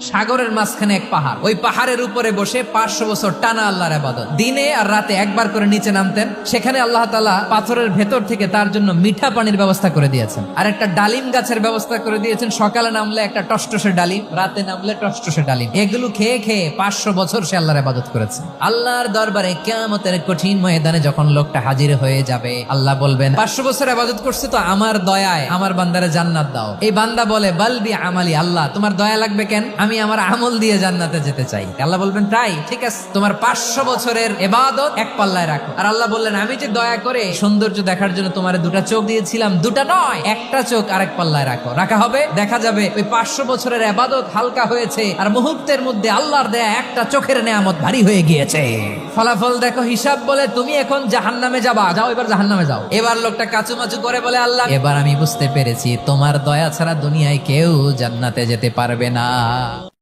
সাগরের মাঝখানে এক পাহাড়, ওই পাহাড়ের উপরে বসে 500 বছর টানা আল্লাহর ইবাদত। দিনে আর রাতে একবার করে নিচে নামতেন। সেখানে আল্লাহ তাআলা পাথরের ভেতর থেকে তার জন্য মিঠা পানির ব্যবস্থা করে দিয়েছেন, আর একটা ডালিম গাছের ব্যবস্থা করে দিয়েছেন। সকালে নামলে একটা টসটসে ডালিম, রাতে নামলে টসটসে ডালিম। এগুলো খেয়ে খেয়ে 500 বছর সে আল্লাহর ইবাদত করেছে। আল্লাহর দরবারে কিয়ামতের কঠিন ময়দানে যখন লোকটা হাজির হয়ে যাবে, আল্লাহ বলবেন 500 বছর ইবাদত করছে তো আমার দয়ায় আমার বান্দারে জান্নাত দাও। এই বান্দা বলে বালবি আমালি, আল্লাহ তোমার দয়া লাগবে কেন, আমি আমার আমল দিয়ে জান্নাতে যেতে চাই। আল্লাহ বলবেন তাই, ঠিক আছে, তোমার 500 বছরের ইবাদত এক পাল্লায় রাখো। আর আল্লাহ বললেন আমি যে দয়া করে সৌন্দর্য দেখার জন্য তোমার দুটা চোখ দিয়েছিলাম, দুটা নয় একটা চোখ আরেক পাল্লায় রাখো। রাখা হবে, দেখা যাবে ওই 500 বছরের ইবাদত হালকা হয়েছে, আর মুহূর্তের মধ্যে আল্লাহর দেয়া একটা চোখের নেয়ামত ভারী হয়ে গিয়েছে। ফলাফল দেখো, হিসাব বলে তুমি এখন জাহান্নামে যাবা, যাও এবার জাহান্নামে যাও। এবার লোকটা কাচুমাচু করে বলে আল্লাহ এবার আমি বুঝতে পেরেছি তোমার দয়া ছাড়া দুনিয়ায় কেউ জান্নাতে যেতে পারবে না।